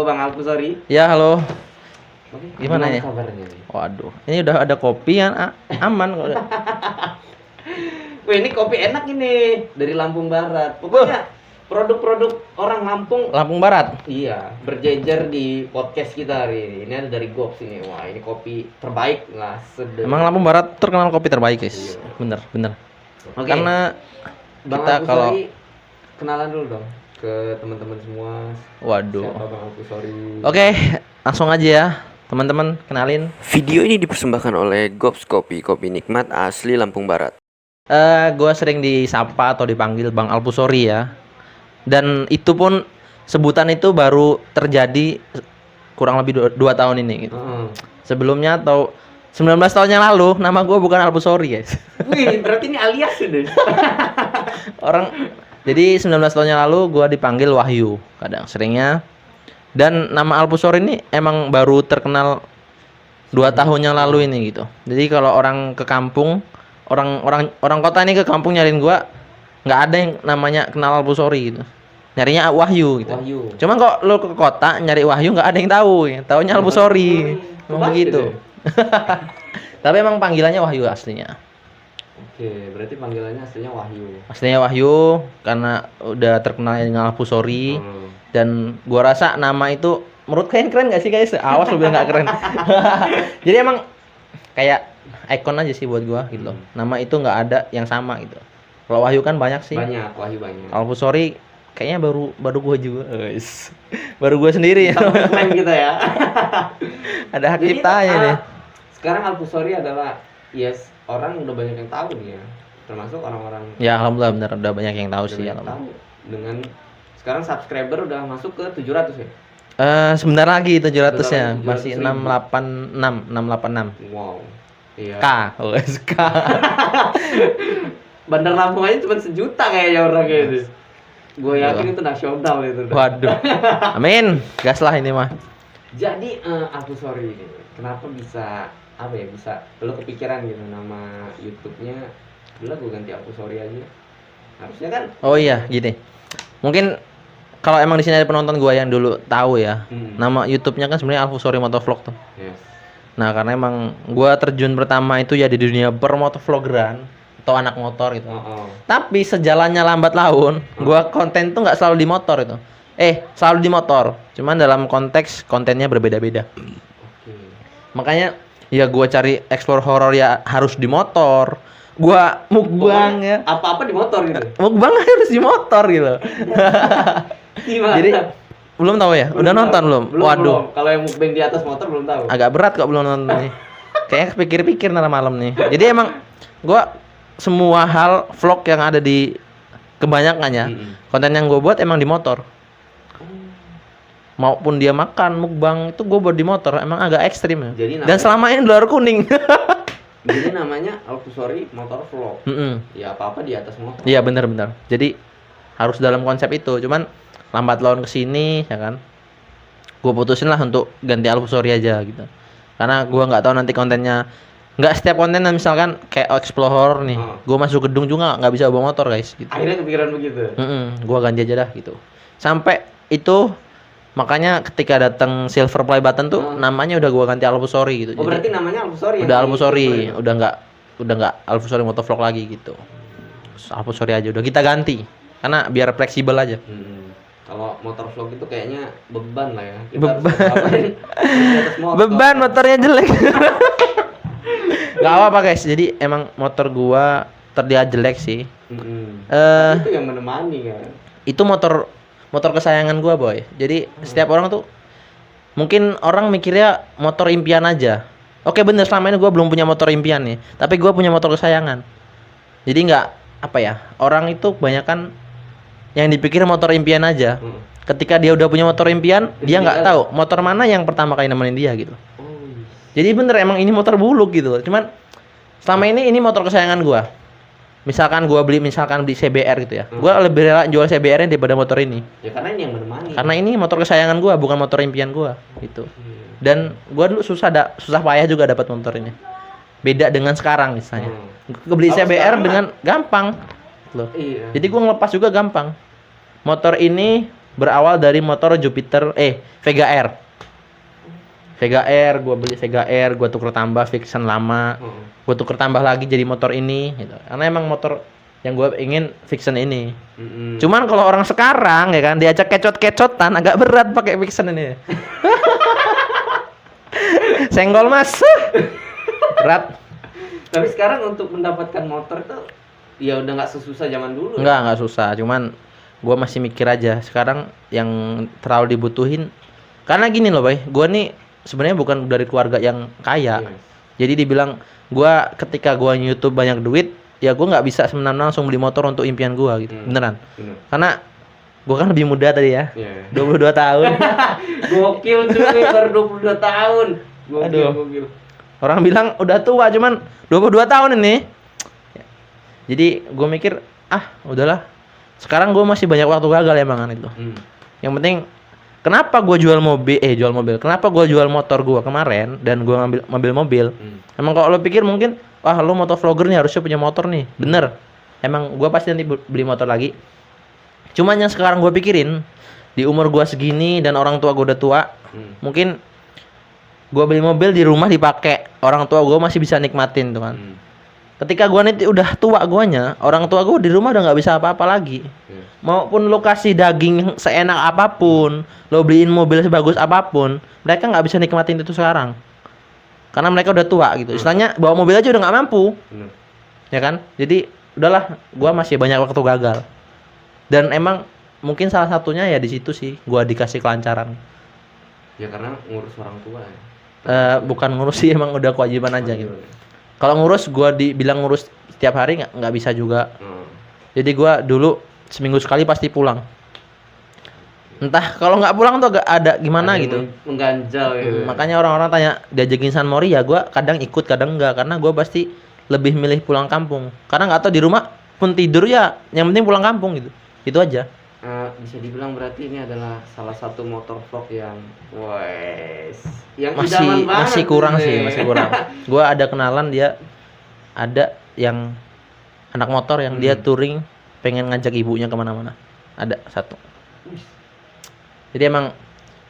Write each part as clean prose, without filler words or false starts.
Bang Alfu, sorry. Ya, halo. Oke, Gimana ya? kabarnya nih? Waduh, ini udah ada kopi kan aman kok. Wih, ini kopi enak ini dari Lampung Barat. Pokoknya produk-produk orang Lampung. Lampung Barat. Iya, berjejer di podcast kita hari ini. Ini ada dari Gops ini. Wah, ini kopi terbaik lah. Emang Lampung Barat terkenal kopi terbaik, guys. Iya. Bener. Oke. Karena Bang kita Alfu, kalau sorry, kenalan dulu dong ke teman-teman semua. waduh. Siapa Bang Alfu, sorry. Oke, langsung aja ya. Teman-teman, kenalin. Video ini dipersembahkan oleh Gops Kopi, kopi nikmat asli Lampung Barat. Gue sering disapa atau dipanggil Bang Alpusori ya. Dan itu pun sebutan itu baru terjadi kurang lebih 2 tahun ini gitu. Sebelumnya atau 19 tahun yang lalu nama gue bukan Alpusori, guys. Wih, berarti ini alias sudah. Jadi 19 tahun yang lalu gue dipanggil Wahyu kadang seringnya. Dan nama Alpusori ini emang baru terkenal 2 tahun yang lalu ini gitu. Jadi kalau orang ke kampung, orang kota ini ke kampung nyariin gua, nggak ada yang namanya kenal Alpusori gitu. Nyarinya Wahyu gitu. Wahyu. Cuman kok lo ke kota nyari Wahyu nggak ada yang tahu, ya. Taunya Alpusori. Emang begitu. Tapi emang panggilannya Wahyu aslinya. Oke, berarti panggilannya aslinya Wahyu. Aslinya Wahyu karena udah terkenal dengan Alpusori. Dan gua rasa nama itu menurut kalian keren gak sih, guys? Awas lu bilang gak keren. Jadi emang kayak ikon aja sih buat gua gitu loh. Nama itu nggak ada yang sama gitu. Kalau Wahyu kan banyak sih. Banyak, Wahyu banyak. Alpusori kayaknya baru gua juga. Baru gua sendiri ya. Klaim kita ya. Ada hak Jadi, ciptanya nih. Sekarang Alpusori adalah orang udah banyak yang tahu nih ya. Termasuk orang-orang Ya alhamdulillah benar udah banyak yang tahu udah sih. banyak tahu. Dengan sekarang subscriber udah masuk ke 700 ya. Sebentar lagi 700-nya. 700.000. Masih 686. Wow. Iya. K. K. Bandar Lampung aja cuma 1 juta kayaknya orangnya itu. Gue yakin itu nasional itu. Waduh. Amin. Gas lah ini mah. Jadi Alpusori ini kenapa bisa bisa lo kepikiran gitu nama YouTube-nya udah gue ganti Alpusori aja. Harusnya kan Oh iya, gini. Mungkin kalau emang di sini ada penonton gua yang dulu tahu ya. Nama YouTube-nya kan sebenarnya Alpusori Motovlog tuh. yes. Nah, karena emang gua terjun pertama itu ya di dunia bermotovlogeran atau anak motor gitu. Tapi sejalannya lambat laun, gua konten tuh nggak selalu di motor itu. Selalu di motor. Cuman dalam konteks kontennya berbeda-beda. Oke. Makanya ya gua cari explore horor ya harus di motor. Gua mukbang ya. Apa-apa di motor gitu. Mukbang harus di motor gitu. Gimana? Jadi belum tahu ya? Udah nonton belum? Waduh. Belum. Kalau yang mukbang di atas motor belum tahu. Agak berat kok belum nonton nih. Kayaknya pikir-pikir ntar malam nih. Jadi emang gua semua hal vlog yang ada di kebanyakannya konten yang gue buat emang di motor. Maupun dia makan mukbang itu gue buat di motor emang agak ekstrim ya. Jadi Dan selama ini dolar kuning. Jadi namanya Alpusori Motor Vlog. Ya apa-apa di atas motor. Iya benar-benar. Jadi harus dalam konsep itu. Cuman lambat laun kesini ya kan. Gue putusin lah untuk ganti Alpusori aja gitu. Karena gue nggak tahu nanti kontennya. Nggak setiap konten misalkan kayak explore nih. Gue masuk gedung juga nggak bisa bawa motor guys. Gitu. Akhirnya kepikiran begitu. Gue ganti aja dah gitu. Sampai itu makanya ketika datang Silver Play Button tuh namanya udah gua ganti Alpusori gitu. Oh, berarti namanya Alpusori. Udah Alpusori, udah nggak Alpusori Motovlog lagi gitu. Alpusori aja udah kita ganti karena biar fleksibel aja. Kalau motor vlog itu kayaknya beban lah ya. Beban motornya jelek. Gak apa-apa guys. Jadi emang motor gua terlihat jelek sih. Itu yang menemani kan. Itu motor kesayangan gua boy. Jadi setiap orang tuh mungkin orang mikirnya motor impian aja. Oke bener selama ini gua belum punya motor impian nih. Tapi gua punya motor kesayangan. Jadi nggak orang itu kebanyakan yang dipikir motor impian aja. Ketika dia udah punya motor impian, dia nggak tahu motor mana yang pertama kali nemenin dia gitu. Jadi bener emang ini motor buluk gitu. Cuman selama ini motor kesayangan gua. Misalkan beli CBR gitu ya. Gua lebih rela jual CBR-nya daripada motor ini. Ya karena ini yang menemani. Karena ini motor kesayangan gua, bukan motor impian gua gitu. Dan gua dulu susah payah juga dapat motor ini. Beda dengan sekarang misalnya. Beli CBR dengan gampang loh. Iya. Jadi gua ngelepas juga gampang. Motor ini berawal dari motor Jupiter Vega R. Vega R, gua beli Vega R, gua tuker tambah Vixen lama. Gua tuker tambah lagi jadi motor ini gitu. Karena emang motor yang gua ingin Vixen ini. Cuman kalau orang sekarang ya kan diajak kecot-kecotan agak berat pakai Vixen ini. Senggol Mas. Berat. Tapi sekarang untuk mendapatkan motor tuh ya udah nggak sesusah zaman dulu. Enggak susah, cuman gua masih mikir aja sekarang yang terlalu dibutuhin. Karena gini loh, Boy. Gua nih sebenarnya bukan dari keluarga yang kaya. Yes. Jadi dibilang gua ketika gua YouTube banyak duit, ya gua nggak bisa semena-mena langsung beli motor untuk impian gua gitu. Beneran. Bener. Karena gua kan lebih muda tadi ya. Yeah. 22 tahun. Gokil cuy, baru 22 tahun. Aduh. Gokil. Orang bilang udah tua cuman 22 tahun ini. Jadi gua mikir, udahlah. Sekarang gua masih banyak waktu gagal emang kan itu. Yang penting kenapa gue jual mobil? Kenapa gue jual motor gue kemarin dan gue ngambil mobil? Emang kalau lo pikir mungkin, lo motovlogger nih harusnya punya motor nih. Bener. Emang gue pasti nanti beli motor lagi. Cuman yang sekarang gue pikirin di umur gue segini dan orang tua gue udah tua, mungkin gue beli mobil di rumah dipakai, orang tua gue masih bisa nikmatin tuh kan. Ketika gue nanti udah tua guanya, orang tua gue di rumah udah nggak bisa apa-apa lagi. Maupun lo kasih daging seenak apapun, lo beliin mobil sebagus apapun, mereka nggak bisa nikmatin itu sekarang. Karena mereka udah tua gitu. Istilahnya bawa mobil aja udah nggak mampu. Ya kan? Jadi udahlah, gua masih banyak waktu gagal. Dan emang mungkin salah satunya ya di situ sih, gua dikasih kelancaran. Ya karena ngurus orang tua ya. Bukan ngurus sih, emang udah kewajiban aja gitu. Kalau ngurus, gua dibilang ngurus setiap hari nggak bisa juga. Jadi gua dulu seminggu sekali pasti pulang. Entah kalau nggak pulang tuh agak ada gimana gitu. Mengganjal gitu. Makanya orang-orang tanya diajakin San Mori ya, gua kadang ikut kadang enggak karena gua pasti lebih milih pulang kampung. Karena nggak tahu di rumah pun tidur ya, yang penting pulang kampung gitu. Itu aja. Bisa dibilang berarti ini adalah salah satu motor vlog yang yang idaman banget masih kurang nih. sih, masih kurang. Gua ada kenalan dia ada yang anak motor yang dia touring pengen ngajak ibunya kemana-mana. Ada satu. Jadi emang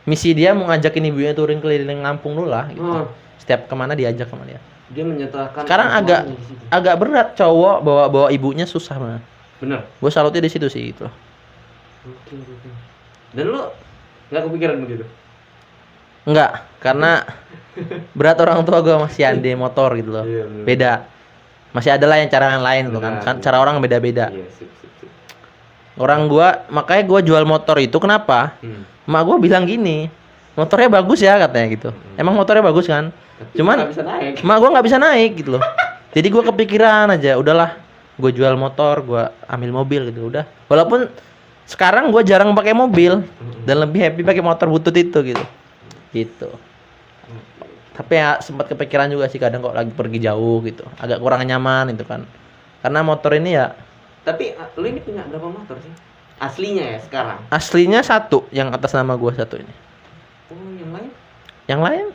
misi dia mau ngajakin ibunya touring keliling Lampung dulu lah gitu. Setiap kemana diajak sama dia. Dia menyatakan Sekarang agak berat cowok bawa ibunya susah banget. Bener. Gue salutnya di situ sih gitu. Oke. Dan lu nggak kepikiran begitu? Enggak, karena berat orang tua gue masih ande motor gitu loh. Iya, bener. Beda. Masih ada lah yang cara yang lain tuh kan. Cara orang beda-beda. Iya, sip. Orang gua makanya gua jual motor itu kenapa? Mak gua bilang gini, motornya bagus ya katanya gitu. Emang motornya bagus kan? Tapi Cuman nggak bisa naik. mak gua nggak bisa naik gitu loh. Jadi gua kepikiran aja, udahlah, gua jual motor, gua ambil mobil gitu udah. Walaupun sekarang gua jarang pakai mobil dan lebih happy pakai motor butut itu gitu. Gitu. Tapi ya sempat kepikiran juga sih kadang kok lagi pergi jauh gitu, agak kurang nyaman itu kan. Karena motor ini ya. Tapi lu ini punya berapa motor sih? Aslinya ya sekarang? Aslinya satu, yang atas nama gua satu ini. Oh, yang lain? Yang lain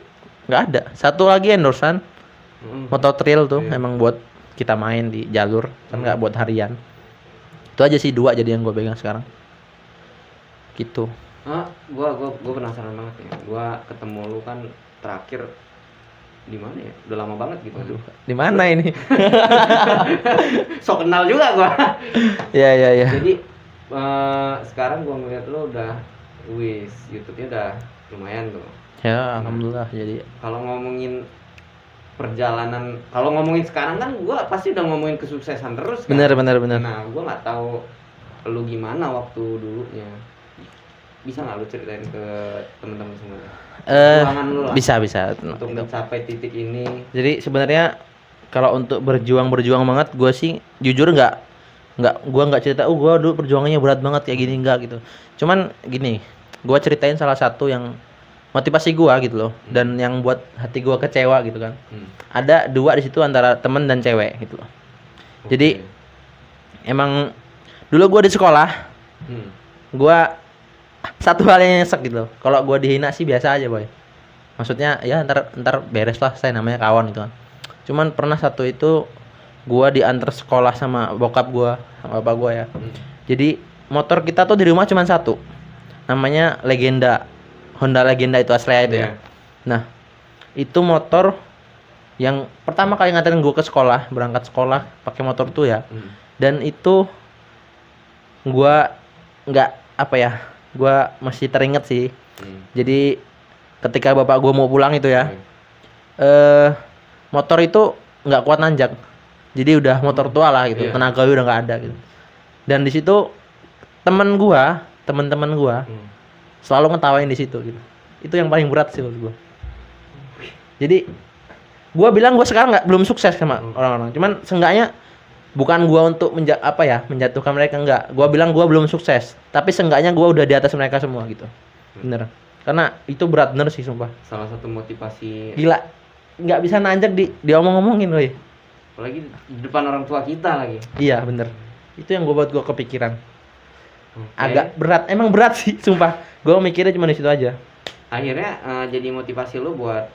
nggak ada. Satu lagi endorsean motor trail tuh, emang buat kita main di jalur, kan nggak buat harian. Itu aja sih dua jadi yang gue pegang sekarang. Gitu. Gua penasaran banget ya. Gua ketemu lu kan terakhir di mana ya? Udah lama banget gitu. Aduh, di mana ini? So kenal juga gua. Ya. Jadi sekarang gua ngeliat lu udah YouTube-nya udah lumayan tuh. Ya, alhamdulillah. Jadi Kalau ngomongin perjalanan, kalau ngomongin sekarang kan gua pasti udah ngomongin kesuksesan terus kan? benar. Nah, gua nggak tahu lu gimana waktu dulunya. Bisa nggak lu ceritain ke teman-teman semua? Perjuangan lu lah bisa. untuk mencapai titik ini. Jadi sebenarnya kalau untuk berjuang banget, gue sih jujur gue nggak cerita. Gue dulu perjuangannya berat banget kayak gini enggak gitu. Cuman gini, gue ceritain salah satu yang motivasi gue gitu loh, dan yang buat hati gue kecewa gitu kan. Ada dua di situ antara temen dan cewek gitu loh. Jadi emang dulu gue di sekolah, gue satu hal yang nyesek gitu loh. Kalau gue dihina sih biasa aja boy. Maksudnya ya ntar beres lah, saya namanya kawan gitu kan. Cuman pernah satu itu gue diantar sekolah sama bokap gue, sama bapak gue ya. Jadi motor kita tuh di rumah cuma satu. namanya Legenda, Honda Legenda itu Astrea itu Iya. ya. Nah, itu motor yang pertama kali nganterin gue ke sekolah, berangkat sekolah pakai motor tuh ya. Dan itu gua nggak apa ya, gua masih teringat sih. Jadi ketika bapak gua mau pulang itu ya, motor itu nggak kuat nanjak. Jadi udah motor tua lah gitu, Iya. tenaga udah nggak ada gitu. Dan di situ teman-teman gua selalu ngetawain di situ gitu. Itu yang paling berat sih menurut gua. Jadi gua bilang gua sekarang belum sukses sama orang-orang. Cuman seenggaknya bukan gua untuk menjatuhkan mereka, enggak. Gua bilang gua belum sukses, tapi seenggaknya gua udah di atas mereka semua gitu. Bener. Karena itu berat bener sih sumpah. Salah satu motivasi, Gila. Nggak bisa nanjak diomong-ngomongin woy. apalagi di depan orang tua kita lagi. Iya, bener. Itu yang buat gua kepikiran. Oke. Agak berat. Emang berat sih sumpah. Gua mikirnya cuma di situ aja. Akhirnya jadi motivasi lu buat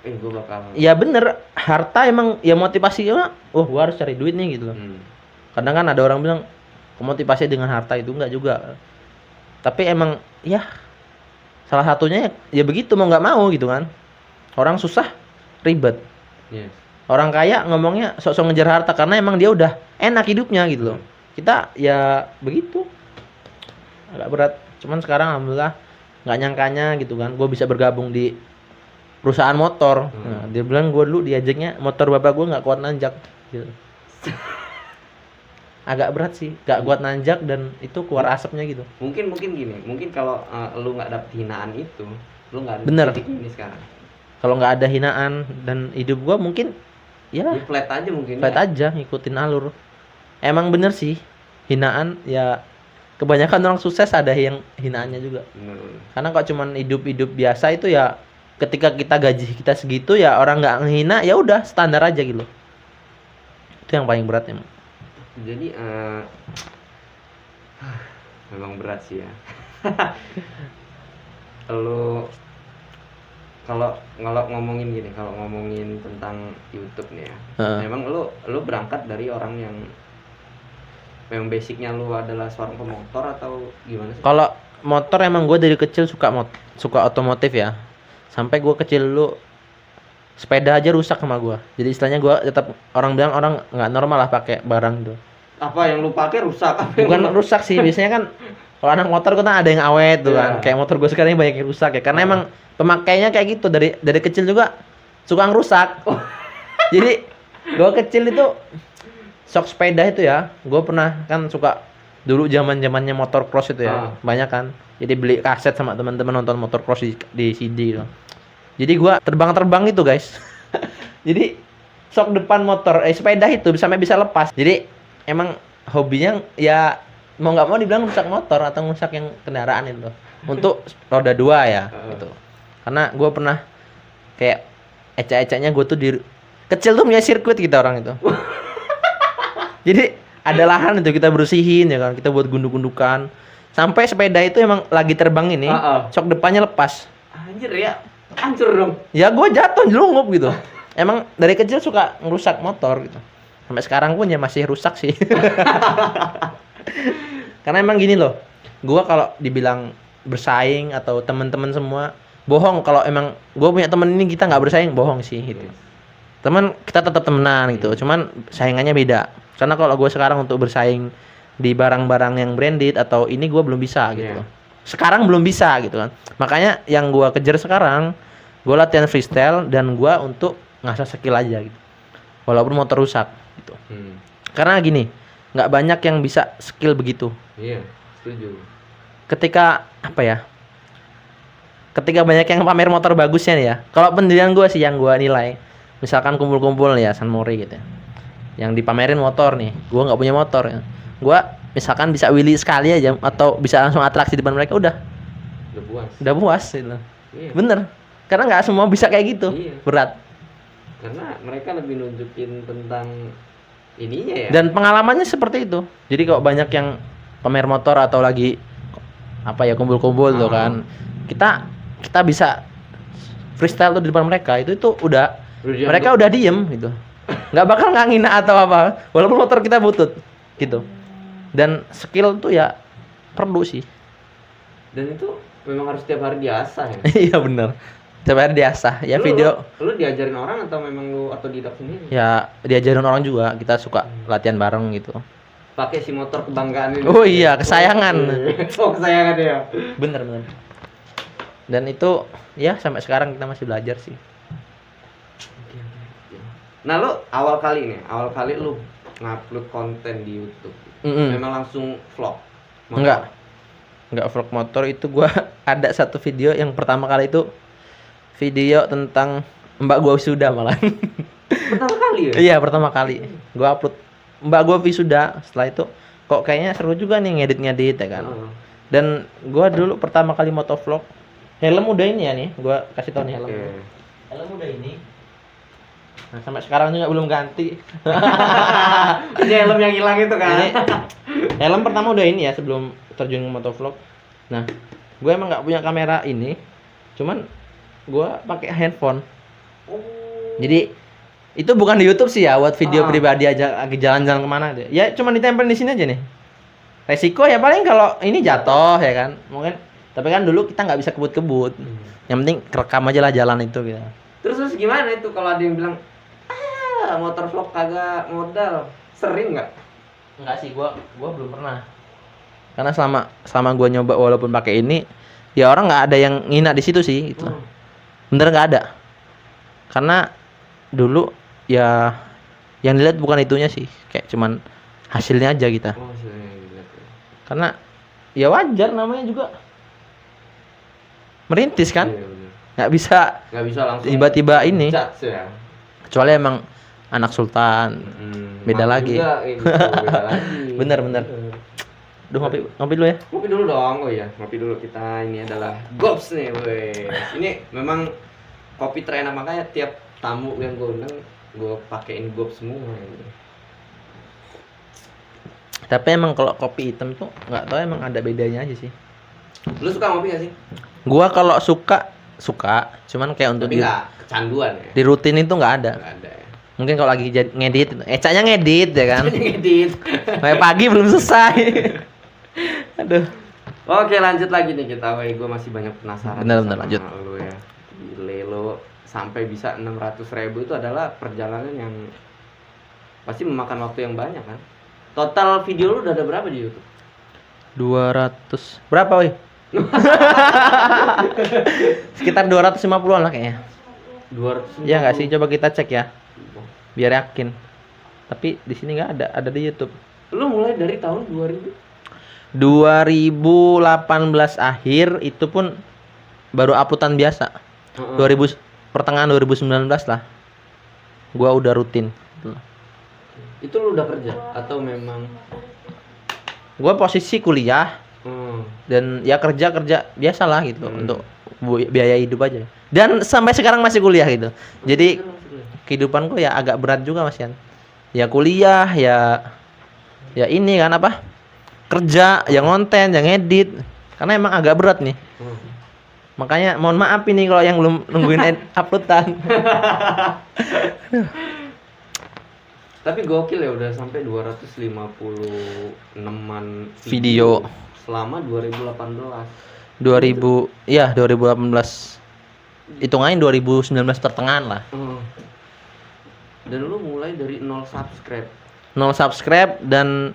gue bakal. Iya bener. Harta emang ya motivasinya. Oh, gua harus cari duit nih gitu loh. Kadang kan ada orang bilang motivasi dengan harta itu enggak juga. Tapi emang ya salah satunya ya begitu, mau nggak mau gitu kan. Orang susah ribet. Yes. Orang kaya ngomongnya sok-sok ngejar harta karena emang dia udah enak hidupnya gitu loh. Kita ya begitu. Agak berat. Cuman sekarang alhamdulillah nggak nyangkanya gitu kan. Gue bisa bergabung di perusahaan motor. Nah, dia bilang gue dulu diajaknya motor bapak gue nggak kuat nanjak. Gitu. Agak berat sih, nggak kuat nanjak dan itu keluar asapnya gitu. Mungkin gini, mungkin kalau lu nggak dapet hinaan itu, lu nggak ada Bener. di titik ini sekarang. Kalau nggak ada hinaan dan hidup gue mungkin ya Ya flat aja mungkin. flat ya. aja ngikutin alur. Emang bener sih hinaan ya, kebanyakan orang sukses ada yang hinaannya juga. Bener. Karena kok cuman hidup biasa itu ya, ketika kita gaji kita segitu ya orang nggak ngehina ya udah standar aja gitu. Itu yang paling berat emang. Jadi memang berat sih ya. Lu kalau ngomongin gini, kalau ngomongin tentang YouTube nih ya, memang lu berangkat dari orang yang memang basicnya lu adalah seorang pemotor atau gimana sih? Kalau motor emang gue dari kecil suka otomotif ya. Sampai gue kecil dulu sepeda aja rusak sama gue. Jadi istilahnya gue tetap, orang bilang orang nggak normal lah pakai barang itu. Apa yang lu pakai rusak? Apa yang Bukan lu- rusak sih, biasanya kan kalau anak motor kan ada yang awet tuh kan. Iya. Kayak motor gue sekarang banyak yang rusak ya. Karena emang pemakainya kayak gitu dari kecil juga suka ngerusak. Jadi gue kecil itu sok sepeda itu ya. Gue pernah kan suka dulu zamannya motor cross itu ya. Banyak kan. Jadi beli kaset sama teman-teman nonton motor cross di CD gitu. Jadi gue terbang itu guys. Jadi sok depan motor sepeda itu sampai bisa lepas. Jadi emang hobinya ya mau nggak mau dibilang rusak motor atau rusak yang kendaraan itu untuk roda 2 ya gitu. Karena gue pernah kayak ecek-eceknya gue tuh di kecil tuh punya sirkuit kita orang itu. Jadi ada lahan itu kita bersihin ya kan, kita buat gunduk-gundukan. Sampai sepeda itu emang lagi terbang ini, sok depannya lepas. Anjir ya, hancur dong. Ya gue jatuh jelungup gitu. Emang dari kecil suka ngerusak motor gitu. Sampai sekarang pun ya masih rusak sih. Karena emang gini loh, gue kalau dibilang bersaing atau teman-teman semua bohong. Kalau emang gue punya temen ini kita nggak bersaing, bohong sih gitu. Teman kita tetap temenan gitu, cuman saingannya beda. Karena kalau gue sekarang untuk bersaing di barang-barang yang branded atau ini gue belum bisa gitu. Sekarang belum bisa gitu kan. Makanya yang gue kejar sekarang, gue latihan freestyle dan gue untuk ngasah skill aja gitu. Walaupun motor rusak gitu. Karena gini, nggak banyak yang bisa skill begitu. Iya, setuju. Ketika apa ya? Ketika banyak yang pamer motor bagusnya nih ya. Kalau pendirian gue sih yang gue nilai, misalkan kumpul-kumpul nih ya San Mori gitu ya, yang dipamerin motor nih, gue nggak punya motor ya. Gue misalkan bisa wheelie sekali aja atau bisa langsung atraksi depan mereka udah puas gitu. Iya. Bener, karena nggak semua bisa kayak gitu. Iya. Berat. Karena mereka lebih nunjukin tentang ininya ya. Dan pengalamannya seperti itu. Jadi kalau banyak yang pamer motor atau lagi apa ya kumpul-kumpul tuh kan, kita bisa freestyle tuh di depan mereka, itu udah mereka udah diem gitu, nggak bakal ngina atau apa, walaupun motor kita butut gitu. Dan skill tuh ya perlu sih. Dan itu memang harus tiap hari diasah ya. Iya bener. Coba diasah ya video. Lu diajarin orang atau memang lu otodidak sendiri? Ya diajarin orang juga. Kita suka latihan bareng gitu. Pakai si motor kebanggaan ini. Oh iya, kesayangan. Oh, kesayangan ya. Bener. Dan itu ya sampai sekarang kita masih belajar sih. Nah, lu awal kali lu ngupload konten di YouTube. Memang langsung vlog. Motor. Enggak vlog motor. Itu gua ada satu video yang pertama kali itu video tentang mbak gua wisuda malah. Pertama kali ya? Iya, pertama kali. Gua upload mbak gua wisuda. Setelah itu kok kayaknya seru juga nih ngedit ya kan. Dan gua dulu pertama kali motovlog. Helm udah ini ya nih, gua kasih tau nih helm. Helm udah ini. Nah, sampai sekarang juga belum ganti. Ini helm yang hilang itu kan. Ini, helm pertama udah ini ya sebelum terjun ke motovlog. Nah, gue emang nggak punya kamera ini, cuman gue pakai handphone. Jadi itu bukan di YouTube sih ya, buat video pribadi aja lagi jalan-jalan kemana deh. Ya cuman ditempel di sini aja nih. Resiko ya paling kalau ini jatuh ya kan, mungkin. Tapi kan dulu kita nggak bisa kebut-kebut. Yang penting rekam aja lah jalan itu gitu. Terus gimana itu kalau ada yang bilang motor vlog kagak modal, sering nggak? Enggak sih, gua belum pernah. Karena selama gua nyoba walaupun pakai ini, ya orang nggak ada yang ngina di situ sih gitu. Bener nggak ada. Karena dulu ya yang dilihat bukan itunya sih, kayak cuman hasilnya aja kita. Hasilnya dilihat ya. Karena ya wajar namanya juga merintis kan. Iya, nggak bisa langsung tiba-tiba ini. Ya. Kecuali emang anak sultan. Beda lagi. Juga, beda lagi. Bener. Duh, ngopi dulu ya. Ngopi dulu dong. Oh iya, ngopi dulu. Kita ini adalah Gops nih, weh. Ini memang kopi terenak, makanya tiap tamu yang gue undang gue pakein Gops semua ini. Tapi emang kalau kopi hitam tuh nggak tahu emang ada bedanya aja sih. Lu suka ngopi gak sih? Gua kalau suka, cuman kayak untuk tapi nggak kecanduan ya. Di rutin itu nggak ada. Nggak ada ya. Mungkin kalau lagi ngedit, Ecanya ngedit ya kan. Ngedit. Kayak pagi belum selesai. Aduh. Oke, lanjut lagi nih kita. Gue masih banyak penasaran. Bener lanjut. Lu ya. Gile lo sampai bisa 600.000 itu adalah perjalanan yang pasti memakan waktu yang banyak kan. Total video lu udah ada berapa di YouTube? 200. Berapa, woi? Sekitar 250-an lah kayaknya. 200. Ya nggak sih? Coba kita cek ya. Biar yakin. Tapi di sini nggak ada di YouTube. Lu mulai dari tahun 2000? 2018 akhir itu pun baru uploadan biasa. 2000 pertengahan 2019 lah. Gua udah rutin. Itu lu udah kerja atau memang? Gua posisi kuliah. Dan ya kerja biasalah gitu untuk biaya hidup aja. Dan sampai sekarang masih kuliah gitu. Jadi kehidupanku ya agak berat juga Mas Yan. Ya kuliah ya ini kan apa? Kerja, yang konten, yang edit. Karena emang agak berat nih. Makanya mohon maaf ini kalau yang belum nungguin uploadan. Tapi gokil ya udah sampai 256-an video selama 2018. 2018. Hitungannya 2019 pertengahan lah. Dan lu mulai dari 0 subscribe. 0 subscribe dan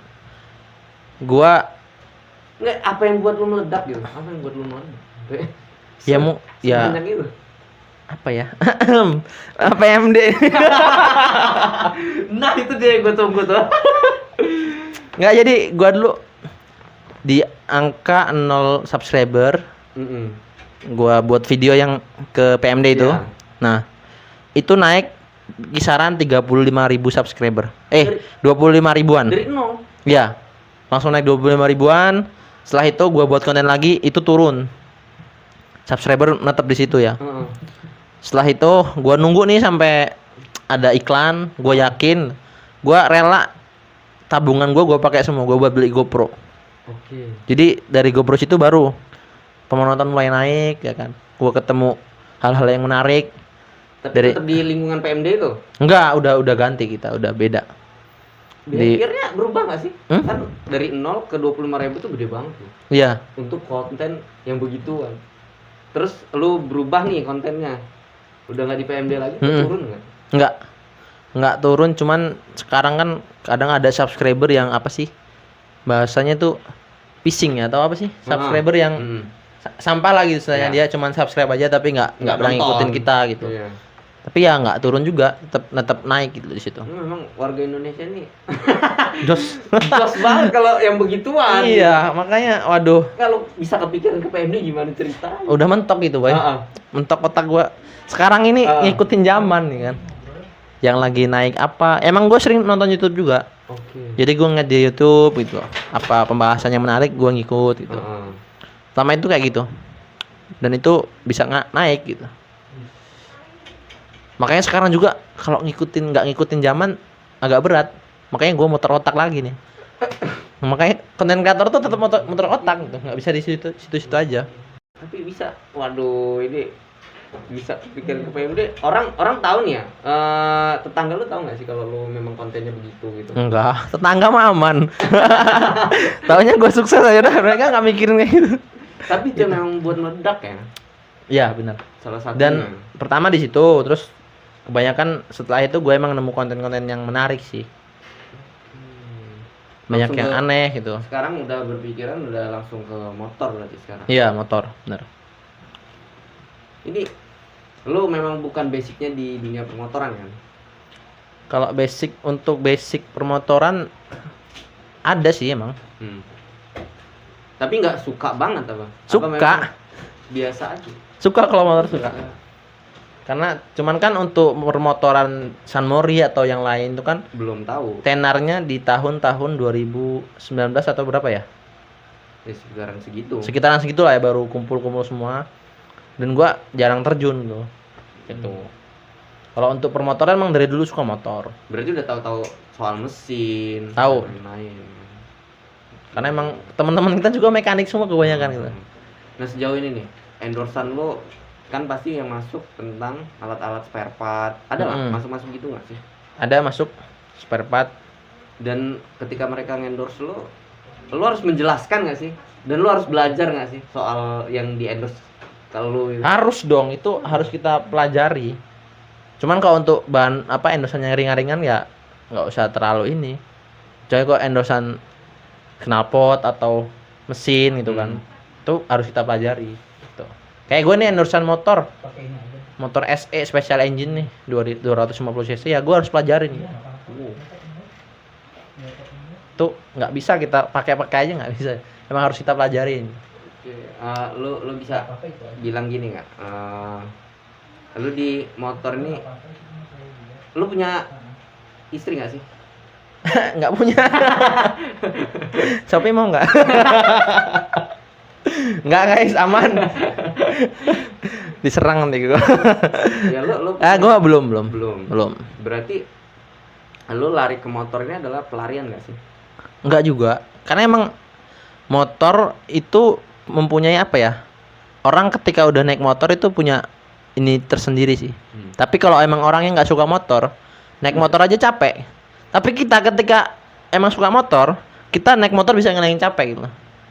gua Nggak, apa yang buat lu meledak gitu? Apa yang buat lu meledak? Gitu. Apa ya? PMD. Nah, itu dia yang gue tunggu tuh. Nggak, jadi gua dulu di angka 0 subscriber. Gua buat video yang ke PMD itu. Yeah. Nah, itu naik kisaran 35.000 subscriber. 25 ribuan. Dari 0. Ya. Langsung naik 25 ribuan. Setelah itu gua buat konten lagi, itu turun. Subscriber tetap di situ ya. Setelah itu gua nunggu nih sampai ada iklan, gua yakin, gua rela tabungan gua pakai semua, gua buat beli GoPro. Oke. Jadi dari GoPro situ baru penonton mulai naik ya kan. Gua ketemu hal-hal yang menarik. Tapi tetap di lingkungan PMD itu? Enggak, udah ganti kita, udah beda. Behaviornya berubah nggak sih? Hmm? Kan dari 0 ke 25.000 tuh gede banget tuh. Iya. Untuk konten yang begituan. Terus lu berubah nih kontennya. Udah nggak di PMD lagi, turun nggak? Nggak turun, cuman sekarang kan kadang ada subscriber yang apa sih? Bahasanya tuh phishing ya atau apa sih? Subscriber yang sampah lagi istilahnya, dia cuman subscribe aja tapi nggak pernah ngikutin kita gitu. Iya. Tapi ya nggak turun juga, tetap naik gitu di situ. Memang warga Indonesia nih Jos. jos banget kalau yang begituan. Iya, makanya waduh. Kalau bisa kepikiran ke PMD gimana ceritanya? Udah mentok gitu, Boy. Mentok otak gua. Sekarang ini ngikutin zaman nih kan. Yang lagi naik apa? Emang gua sering nonton YouTube juga. Oke. Jadi gua ngeliat di YouTube gitu. Apa pembahasannya menarik, gua ngikut gitu. Selama itu kayak gitu. Dan itu bisa naik gitu. Makanya sekarang juga kalau nggak ngikutin zaman agak berat. Makanya gue muter otak lagi nih. Makanya konten kreator tuh tetap muter otak gitu. Nggak bisa di situ aja. Tapi bisa. Waduh, ini bisa pikirin ke PMD. Orang tahu nih ya. Tetangga lu tahu nggak sih kalau lu memang kontennya begitu gitu? Enggak, tetangga mah aman. Taunya gue sukses aja dah. Mereka nggak mikirin kayak gitu. Tapi itu memang buat meledak ya. Iya benar. Salah satunya. Dan pertama di situ, terus kebanyakan setelah itu gue emang nemu konten-konten yang menarik sih. Banyak Langsung yang aneh gitu. Sekarang udah berpikiran udah langsung ke motor berarti sekarang. Iya, motor, benar. Ini lu memang bukan basicnya di dunia permotoran kan? Kalau untuk basic permotoran ada sih emang. Tapi nggak suka banget apa? Suka. Biasa aja. Suka kalau motor suka. Karena cuman kan untuk permotoran San Mori atau yang lain itu kan belum tahu. Tenarnya di tahun-tahun 2019 atau berapa ya? Ya sekitaran segitu. Sekitaran segitu lah ya, baru kumpul-kumpul semua. Dan gua jarang terjun loh. Gitu. Kalau untuk permotoran emang dari dulu suka motor. Berarti udah tahu-tahu soal mesin, tahu. Lain. Karena emang teman-teman kita juga mekanik semua kebanyakan gitu. Nah, sejauh ini nih, endorsan lo kan pasti yang masuk tentang alat-alat spare part. Ada lah masuk-masuk gitu nggak sih? Ada masuk spare part. Dan ketika mereka ngendorse lo harus menjelaskan nggak sih? Dan lo harus belajar nggak sih soal yang di endorse kalau lo itu? Harus dong, itu harus kita pelajari. Cuman kalau untuk bahan endorsan yang ringan-ringan ya nggak usah terlalu ini. Coba kok endorsan knalpot atau mesin gitu kan, itu harus kita pelajari. Gitu. Kayak gue nih endorsan motor SE special engine nih 250 cc ya gue harus pelajarin. Tuh nggak bisa kita pakai aja, nggak bisa. Emang harus kita pelajarin. Lu bisa bilang gini nggak? Lu di motor ini lu punya istri nggak sih? Nggak punya. Shopee mau nggak? Nggak guys, aman. Diserang nanti gue. Ya lu gue belum. Berarti lu lari ke motor ini adalah pelarian nggak sih? Nggak juga, karena emang motor itu mempunyai apa ya? Orang ketika udah naik motor itu punya ini tersendiri sih. Tapi kalau emang orang yang nggak suka motor, naik motor aja capek. Tapi kita ketika emang suka motor, kita naik motor bisa ngilangin capek gitu.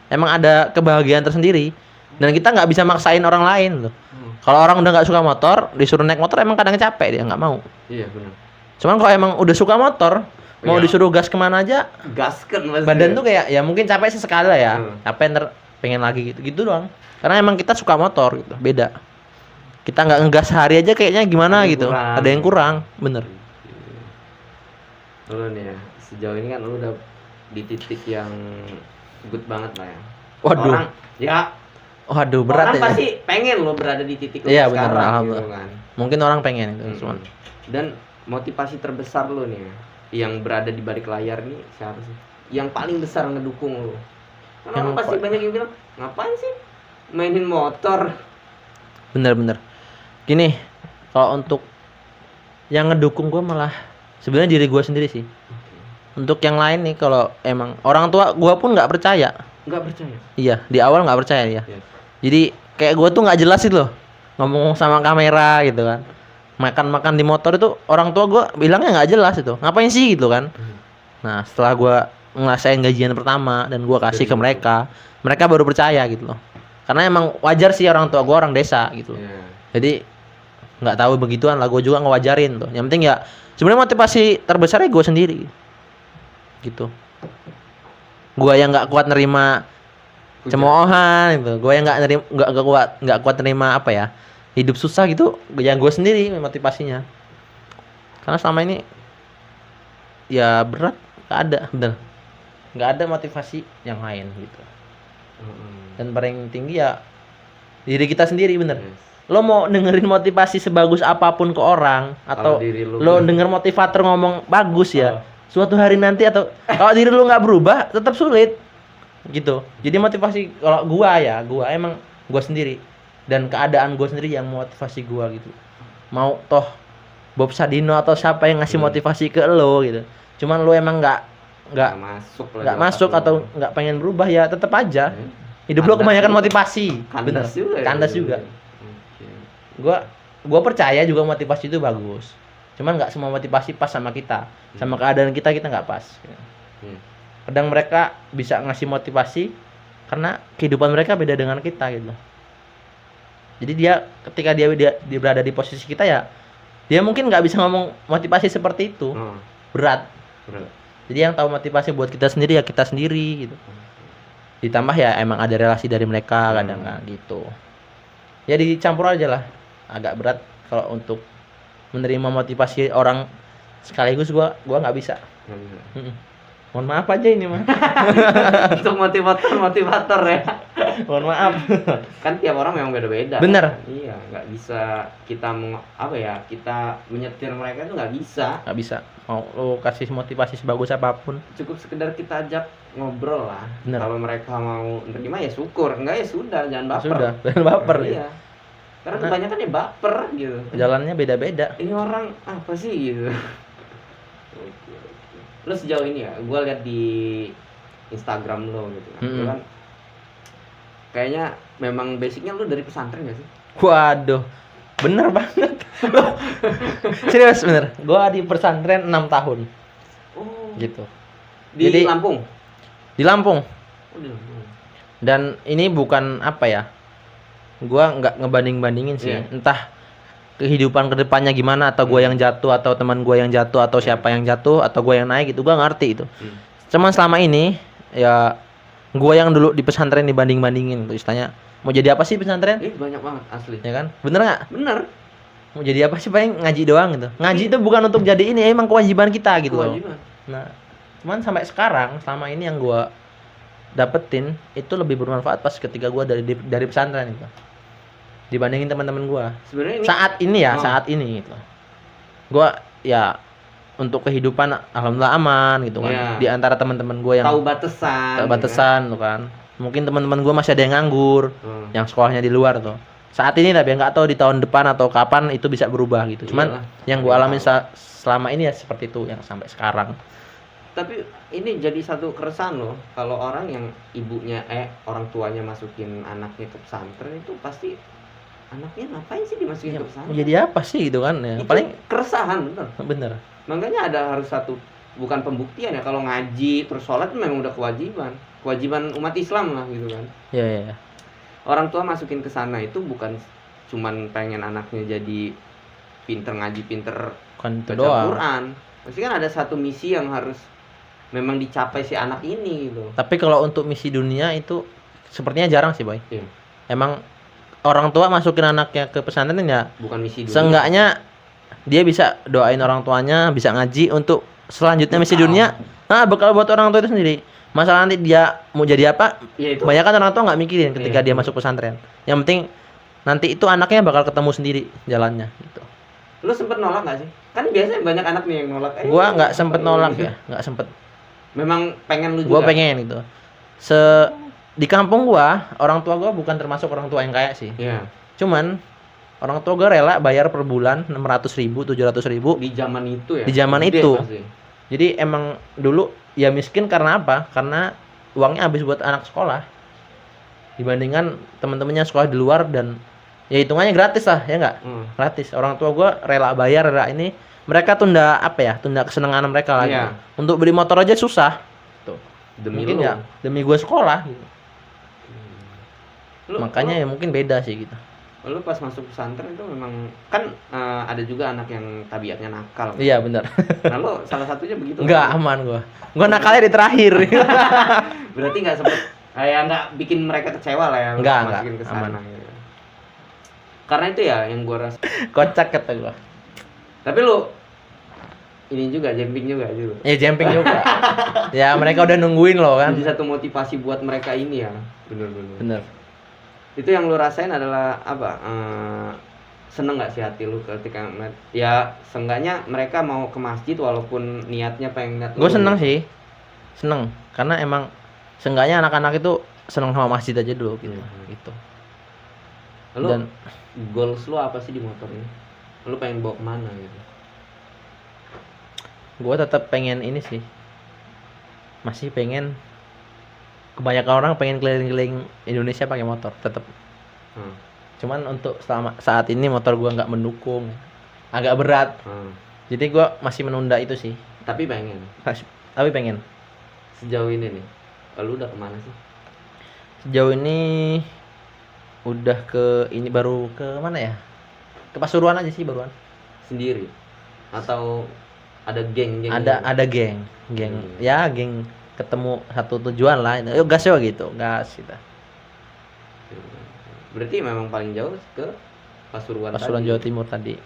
Emang ada kebahagiaan tersendiri dan kita nggak bisa maksain orang lain loh. Kalau orang udah nggak suka motor, disuruh naik motor emang kadang capek, dia nggak mau. Iya benar. Cuman kalau emang udah suka motor, mau disuruh gas kemana aja, gasken pasti. Badan tuh kayak ya mungkin capek sesekali lah ya, capek ntar pengen lagi gitu doang. Karena emang kita suka motor gitu, beda. Kita nggak ngegas sehari aja kayaknya gimana gitu, ada yang kurang, bener. Lu nih ya, sejauh ini kan lu udah di titik yang good banget lah ya. Waduh. Orang ya. Waduh, berat orang ya. pasti pengen lo berada di titik lo iya, sekarang bener, gitu kan. Mungkin orang pengen itu cuman. Dan motivasi terbesar lo nih yang berada di balik layar nih siapa sih? Yang paling besar ngedukung lo. Karena orang pasti banyak yang bilang, "Ngapain sih mainin motor?" Bener. Gini, kalau untuk yang ngedukung gue malah sebenarnya diri gue sendiri sih. Untuk yang lain nih, kalau emang orang tua gue pun nggak percaya. Nggak percaya? Iya, di awal nggak percaya ya. Jadi kayak gue tuh nggak jelas itu loh, ngomong sama kamera gitu kan. Makan di motor itu orang tua gue bilangnya nggak jelas itu. Ngapain sih gitu kan? Nah, setelah gua ngerasain gajian pertama dan gua kasih ke mereka, mereka baru percaya gitu loh. Karena emang wajar sih, orang tua gua orang desa gitu. Jadi nggak tahu begituan lah, gua juga ngewajarin tuh. Yang penting ya sebenarnya motivasi terbesarnya gua sendiri. Gitu. Gua yang nggak kuat nerima cemoohan gitu. Gua yang nggak kuat nerima apa ya? Hidup susah gitu, yang gua sendiri motivasinya. Karena selama ini ya berat, nggak ada motivasi yang lain gitu. Dan paling tinggi ya diri kita sendiri, bener. Lo mau dengerin motivasi sebagus apapun ke orang, atau lo denger motivator ngomong bagus ya, suatu hari nanti atau kalau diri lo nggak berubah tetap sulit gitu. Jadi motivasi kalau gua emang gua sendiri dan keadaan gua sendiri yang motivasi gua gitu. Mau toh Bob Sadino atau siapa yang ngasih motivasi ke lo gitu, cuman lo emang nggak masuk atau nggak pengen berubah, ya tetap aja hidup lo kebanyakan motivasi. Kandas juga. Gua percaya juga motivasi itu bagus, cuman nggak semua motivasi pas sama kita, sama keadaan kita nggak pas. Kadang mereka bisa ngasih motivasi karena kehidupan mereka beda dengan kita gitu. Jadi ketika dia berada di posisi kita, ya dia mungkin nggak bisa ngomong motivasi seperti itu. Berat. Jadi yang tahu motivasi buat kita sendiri ya kita sendiri gitu. Ditambah ya emang ada relasi dari mereka kadang kan gitu. Ya dicampur aja lah. Agak berat kalau untuk menerima motivasi orang sekaligus. Gua nggak bisa. Mohon maaf aja ini mah. Untuk motivator ya. Mohon maaf. Kan tiap orang memang beda-beda. Bener. Iya, nggak bisa kita kita menyetir mereka itu nggak bisa. Nggak bisa. Mau lo kasih motivasi sebagus apapun, cukup sekedar kita ajak ngobrol lah. Bener. Kalau mereka mau nerima ya syukur, enggak ya sudah, jangan baper. Jangan baper. Iya. Karena kebanyakan ya baper gitu. Jalannya beda-beda. Ini orang apa sih gitu. Lo sejauh ini ya, gue lihat di Instagram lo gitu kan. Lo kan kayaknya memang basicnya lo dari pesantren gak sih? Waduh, bener banget. Serius bener. Gue di pesantren 6 tahun. Gitu. Di Lampung? Di Lampung. Di Lampung. Dan ini bukan apa ya, gue nggak ngebanding-bandingin sih. Entah kehidupan kedepannya gimana, atau gue yang jatuh, atau teman gue yang jatuh, atau siapa yang jatuh, atau gue yang naik gitu, gue ngerti itu. Cuman selama ini ya gue yang dulu di pesantren dibanding-bandingin tuh istilahnya. Mau jadi apa sih pesantren? Banyak banget asli. Ya kan? Bener nggak? Bener. Mau jadi apa sih, paling ngaji doang gitu. Ngaji itu bukan untuk jadi ini, emang kewajiban kita gitu loh. Nah, cuman sampai sekarang selama ini yang gue dapetin itu lebih bermanfaat pas ketika gue dari pesantren gitu. Dibandingin teman-teman gue. Sebenarnya saat ini gitu. Gue ya untuk kehidupan alhamdulillah aman gitu kan. Di antara teman-teman gue yang tahu batasan tuh kan. Mungkin teman-teman gue masih ada yang nganggur, yang sekolahnya di luar tuh. Saat ini tapi nggak tahu di tahun depan atau kapan itu bisa berubah gitu. Cuman yang gue alami selama ini ya seperti itu yang sampai sekarang. Tapi ini jadi satu keresahan loh, kalau orang yang orang tuanya masukin anaknya ke pesantren itu pasti anaknya ngapain sih dimasukin ke pesantren? Jadi apa sih gitu kan ya? Itu paling keresahan bener. Makanya harus bukan pembuktian ya, kalau ngaji terus sholat itu memang udah kewajiban umat Islam lah gitu kan. Iya. Orang tua masukin ke sana itu bukan cuman pengen anaknya jadi pinter ngaji, pinter baca Quran. Pasti kan ada satu misi yang harus memang dicapai si anak ini gitu. Tapi kalau untuk misi dunia itu sepertinya jarang sih, Boy. Emang orang tua masukin anaknya ke pesantren ya bukan misi dunia. Seenggaknya dia bisa doain orang tuanya, bisa ngaji untuk selanjutnya misi dunia. Nah, bekal buat orang tua itu sendiri. Masalah nanti dia mau jadi apa? Kebanyakan orang tua nggak mikirin ketika dia masuk pesantren. Yang penting nanti itu anaknya bakal ketemu sendiri jalannya gitu. Lu sempet nolak nggak sih? Kan biasanya banyak anak nih yang nolak. Gua nggak sempet nolak ya, nggak sempet. Memang pengen lu juga. Gua pengen gitu. Di kampung gua, orang tua gua bukan termasuk orang tua yang kaya sih. Cuman orang tua gua rela bayar per bulan 600.000, 700.000 di zaman itu ya. Di zaman itu. Jadi emang dulu ya miskin karena apa? Karena uangnya habis buat anak sekolah. Dibandingkan teman-temannya sekolah di luar dan Ya hitungannya gratis lah, ya nggak? Gratis. Orang tua gua rela bayar, rela ini. Mereka tunda apa ya? Tunda kesenangan mereka lagi. Iya. Untuk beli motor aja susah. Tuh. Demi Mungkin lu. ya demi gua sekolah gitu. Lu, Makanya ya mungkin beda sih gitu. lu pas masuk pesantren itu memang kan ada juga anak yang tabiatnya nakal. Iya, benar. Nah, lu salah satunya begitu. Enggak aman gua. Gua nakalnya di terakhir. Berarti nggak sempet nggak bikin mereka kecewa lah ya lu Enggak, masukin ke sana. aman. Gitu. Karena itu ya yang gua rasa. Kocak kata gua. Tapi lu ini juga jumping juga gitu. Ya jumping juga. Ya mereka udah nungguin loh kan. Jadi satu motivasi buat mereka ini ya. Bener-bener. Bener. Itu yang lu rasain adalah apa? Seneng nggak sih hati lu ketika ya seenggaknya mereka mau ke masjid walaupun niatnya pengen lihat Gue lu. seneng sih. Seneng karena emang seenggaknya anak-anak itu seneng sama masjid aja dulu gitu. Gitu. Lu Dan goals lu apa sih di motor ini? Lu pengen bawa kemana gitu? gue tetap pengen ini sih. Masih pengen, kebanyakan orang pengen keliling-keliling Indonesia pakai motor tetap. Cuman untuk saat ini motor gua nggak mendukung, agak berat. Jadi gua masih menunda itu sih. Tapi pengen. Tapi pengen. Sejauh ini nih, lu udah kemana sih? Sejauh ini udah ke ini, baru ke mana ya? Ke Pasuruan aja sih baruan. Sendiri? Atau ada geng-geng? Ada geng. Ya geng, ketemu satu tujuan lah. Yuk gas yuk gitu, gas kita. Berarti memang paling jauh ke Pasuruan tadi. Jawa Timur tadi.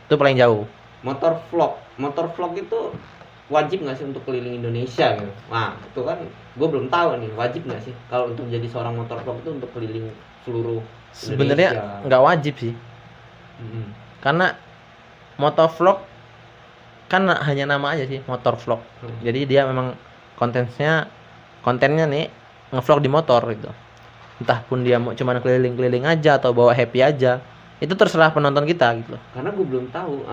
Itu paling jauh. Motor vlog itu wajib nggak sih untuk keliling Indonesia gitu? Nah itu kan gue belum tahu nih, wajib nggak sih kalau untuk jadi seorang motor vlog itu untuk keliling seluruh Sebenarnya Indonesia? nggak wajib sih. Karena motor vlog kan hanya nama aja sih, motor vlog. Jadi dia memang kontennya nih ngevlog di motor gitu. Entah pun dia mau cuman keliling-keliling aja atau bawa happy aja, itu terserah penonton kita gitu. Karena gue belum tahu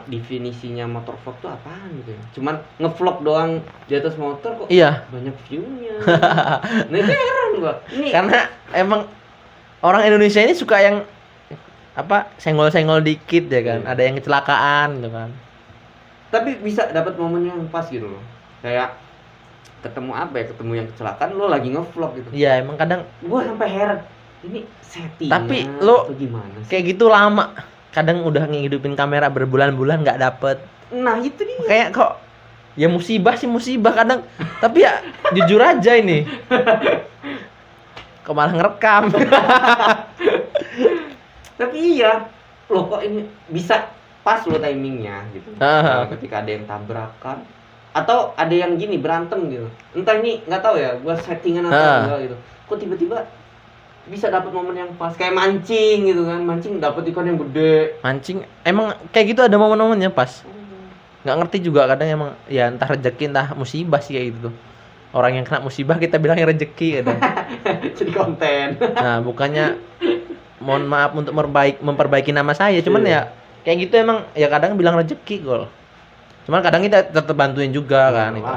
definisinya motor vlog tuh apaan gitu ya. Cuman ngevlog doang di atas motor kok Iya. banyak view-nya. Nah itu heran gue. Ini Karena emang orang Indonesia ini suka yang apa, senggol-senggol dikit ya kan. Ada yang kecelakaan gitu kan. tapi bisa dapat momen yang pas gitu loh. Kayak ketemu yang kecelakaan lo lagi ngevlog gitu. Iya, emang kadang Gue sampai heran. Ini setting. Tapi lo gimana sih? kayak gitu lama. Kadang udah ngehidupin kamera berbulan-bulan nggak dapet. Nah itu dia. Kayak kok ya musibah sih musibah kadang. Tapi ya jujur aja ini. Kok malah ngerekam. Tapi iya, loh kok ini bisa pas lo timingnya gitu. Ketika ada yang tabrakan atau ada yang gini berantem gitu. Entah ini nggak tahu ya, gua settingan atau enggak gitu. Kok tiba-tiba bisa dapat momen yang pas kayak mancing gitu kan. Mancing dapat ikan yang gede. Mancing emang kayak gitu, ada momen-momennya pas. Nggak ngerti juga kadang emang ya entah rezeki entah musibah sih kayak gitu tuh. Orang yang kena musibah kita bilangnya rezeki kadang. Jadi konten. Nah, bukannya mohon maaf untuk memperbaiki nama saya, cuman ya kayak gitu emang ya kadang bilang rezeki gol. Cuman kadang kita tetap bantuin juga kan itu.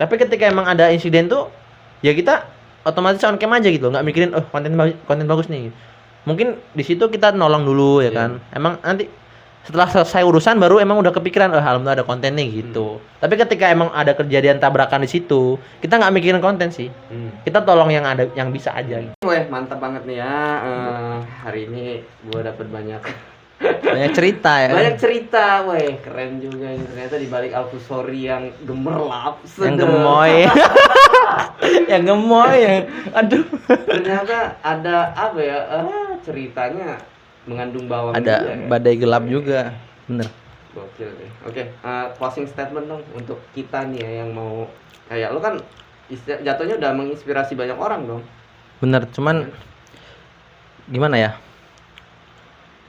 Tapi ketika emang ada insiden tuh ya kita otomatis on cam aja gitu, nggak mikirin konten bagus nih. Mungkin di situ kita nolong dulu ya kan. Emang nanti setelah selesai urusan baru emang udah kepikiran alhamdulillah ada konten nih gitu. Tapi ketika emang ada kejadian tabrakan di situ, kita nggak mikirin konten sih. Kita tolong yang ada, yang bisa aja gitu. Weh, mantap banget nih ya. Hari ini gua dapat banyak cerita ya. Banyak cerita, weh, keren juga ini. Ternyata di balik Alfusori yang gemerlap, Yang gemoy. Yang gemoy yang aduh. Ternyata ada apa ya? Ceritanya mengandung bawang ada juga, ya? badai gelap juga. Bener. Gokil deh. Oke, closing statement dong untuk kita nih ya yang mau kayak lu kan jatuhnya udah menginspirasi banyak orang dong. Bener, cuman gimana ya?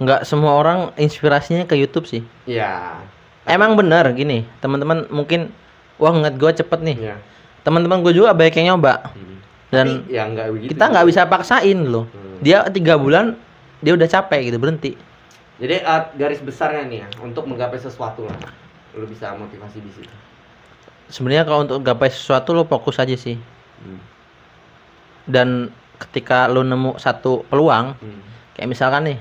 Nggak semua orang inspirasinya ke YouTube sih. Iya. Emang bener gini, teman-teman mungkin wah ngeliat gue cepet nih. Iya. Teman-teman gue juga banyak yang nyoba. Dan tapi ya nggak begitu. kita nggak bisa paksain loh. Dia 3 bulan dia udah capek gitu, berhenti. Jadi garis besarnya nih ya untuk menggapai sesuatu lah. Lu bisa motivasi di situ. Sebenarnya kalau untuk menggapai sesuatu lo fokus aja sih. Dan ketika lo nemu satu peluang, Kayak misalkan nih,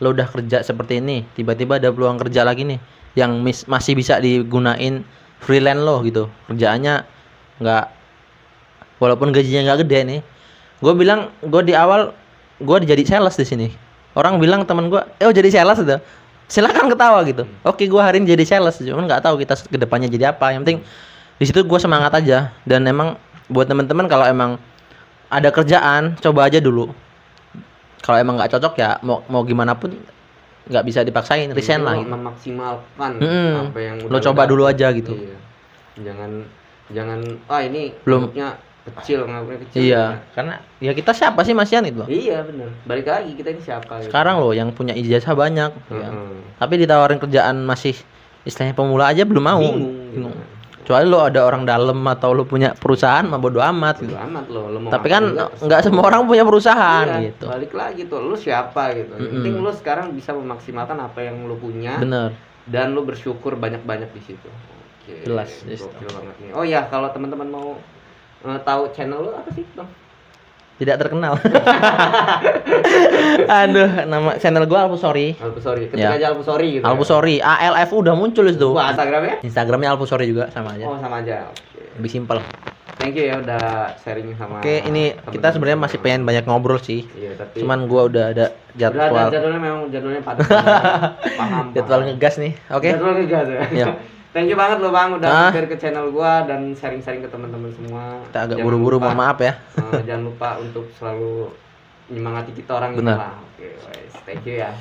lo udah kerja seperti ini, tiba-tiba ada peluang kerja lagi nih yang masih bisa digunain freelance lo gitu. Kerjaannya nggak, walaupun gajinya nggak gede nih. Gue bilang, gue di awal gue jadi sales di sini. Orang bilang teman gue, jadi sales udah. Silakan ketawa gitu. Oke, gue hari ini jadi sales, cuman nggak tahu kita kedepannya jadi apa. Yang penting di situ gue semangat aja. Dan emang buat teman-teman kalau emang ada kerjaan, coba aja dulu. Kalau emang nggak cocok ya mau gimana pun nggak bisa dipaksain, resign lah gitu. Memaksimalkan apa yang lo coba dulu aja gitu. Iya. Jangan ini belum ngapnya kecil. Iya, karena ya kita siapa sih Mas Yan itu? Iya benar. Balik lagi kita ini siapa gitu. Sekarang loh yang punya ijazah banyak ya. Tapi ditawarin kerjaan masih istilahnya pemula aja belum mau. Bingung. Kecuali lo ada orang dalam atau lo punya perusahaan mah bodo amat gitu. Lo tapi kan nggak semua orang punya perusahaan gitu. Balik lagi tuh, lo siapa gitu. Yang penting lo sekarang bisa memaksimalkan apa yang lo punya. Bener. Dan lo bersyukur banyak-banyak di situ. Oke. Jelas. Gokil banget nih. Oh ya, kalau teman-teman mau tahu channel lo apa sih, Bang? Tidak terkenal. Aduh, nama channel gua Alpusori. Ketik aja Alpusori gitu. Alpusori, ALF udah muncul itu. Instagramnya? Instagramnya Alpusori juga sama aja. Oh, sama aja. Oke. Lebih simpel. Thank you ya udah sharing sama. Oke, ini kita sebenarnya masih pengen banyak ngobrol sih. Iya, tapi cuman gua udah ada jadwal. Jadwalnya padat. Paham. Jadwal ngegas nih. Oke. Jadwal ngegas ya. Iya. Thank you banget loh Bang udah mampir ke channel gua dan sharing-sharing ke teman-teman semua. Kita agak buru-buru, mohon maaf ya. Jangan lupa untuk selalu menyemangati kita orang ini lah. Oke, guys. Thank you ya.